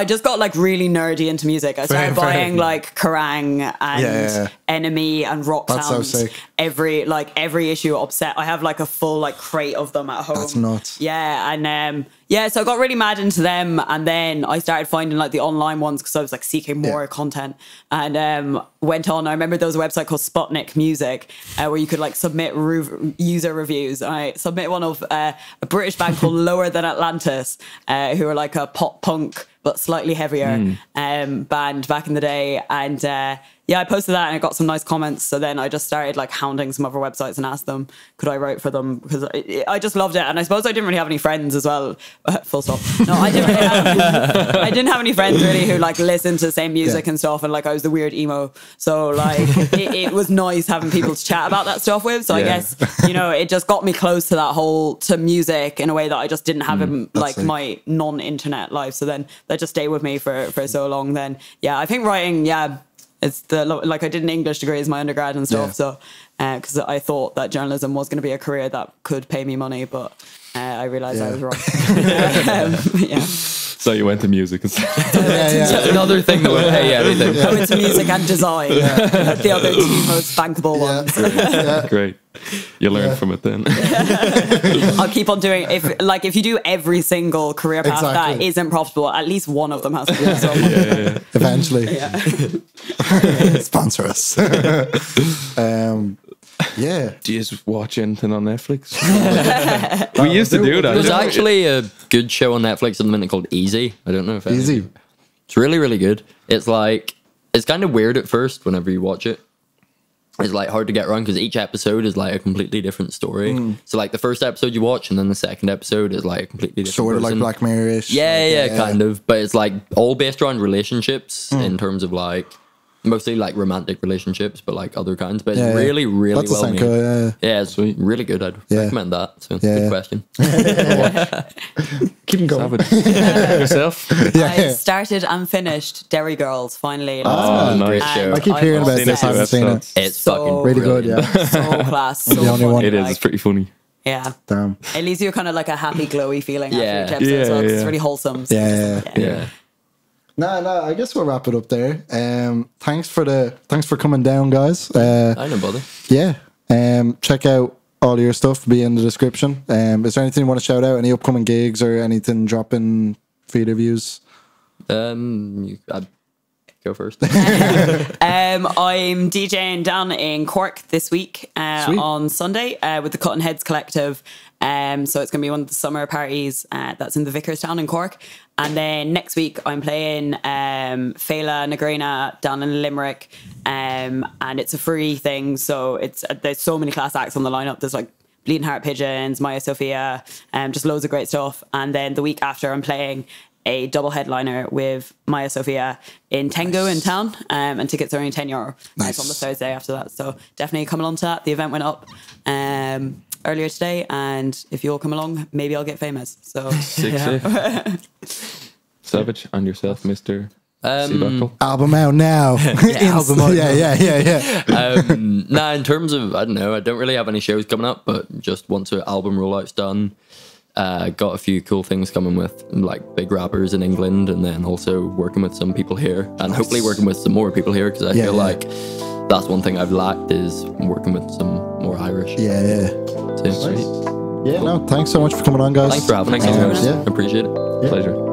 just got like really nerdy into music. I started buying like Kerrang and Enemy and Rock Sounds. So sick. Every issue of Upset. I have like a full like crate of them at home. That's nuts. Yeah, and so I got really mad into them, and then I started finding like the online ones because I was like seeking more content, and went on. I remember there was a website called Sputnik Music where you could like submit user reviews. I submit one of a British band called Lower Than Atlantis, who are like a pop punk but slightly heavier band back in the day, and I posted that and I got some nice comments. So then I just started like hounding some other websites and asked them could I write for them, because I just loved it. And I suppose I didn't really have any friends as well. Full stop. No, I didn't have any friends really who like listened to the same music and stuff, and like I was the weird emo, so like it was nice having people to chat about that stuff with. So I guess, you know, it just got me close to to music in a way that I just didn't have in like my non-internet life. So then that just stayed with me for so long. Then I think writing it's I did an English degree as my undergrad and stuff, so because I thought that journalism was going to be a career that could pay me money, but I realized I was wrong. So you went to music and stuff. Another thing that would pay everything. I went to music and design, the other two most bankable ones. Great. You learn from it then. I'll keep on doing if you do every single career path that isn't profitable, at least one of them has to be someone. Eventually. Sponsor us. Do you just watch anything on Netflix? We used to do that. There's actually a good show on Netflix at the minute called Easy. I don't know if Easy. It's really, really good. It's like, it's kind of weird at first whenever you watch it. It's like hard to get around because each episode is like a completely different story. So like the first episode you watch and then the second episode is like a completely different sort of person. like Black Mirror-ish. Kind of. But it's like all based around relationships in terms of like mostly like romantic relationships, but like other kinds. But it's really, really well made. Cool, it's really good. I'd recommend that. So good question. Keep them going. Yourself? I started and finished Derry Girls finally last week. Nice show. I keep hearing about this. I haven't seen it. It's so fucking really good, so class. So the only one. It is. It's pretty funny. Yeah. Damn. It leaves you kind of like a happy, glowy feeling after each episode as well. It's really wholesome. So Yeah. No, I guess we'll wrap it up there. Thanks for coming down, guys. I don't bother. Yeah. Check out all your stuff will be in the description. Is there anything you want to shout out? Any upcoming gigs or anything dropping for either of yous? I'd go first. I'm DJing down in Cork this week on Sunday with the Cutting Heads Collective. So it's going to be one of the summer parties that's in the Vicarstown in Cork. And then next week I'm playing Fela Negrina down in Limerick. And it's a free thing. So there's so many class acts on the lineup. There's like Bleeding Heart Pigeons, Maya Sophia, just loads of great stuff. And then the week after I'm playing a double headliner with Maya Sophia in Tango in town, and tickets are only €10. Nice. On the Thursday after that, so definitely come along to that. The event went up earlier today, and if you all come along, maybe I'll get famous. So sick. Savage, and yourself, Mr. Cbakl. Album out now. Album out. Yeah. Nah, in terms of, I don't know, I don't really have any shows coming up, but just once an album rollout's done, got a few cool things coming with like big rappers in England, and then also working with some people here, and hopefully working with some more people here, because I feel like that's one thing I've lacked, is working with some more Irish. Sweet. Yeah, no, thanks so much for coming on, guys. Thanks for having us. Yeah. Appreciate it. Pleasure.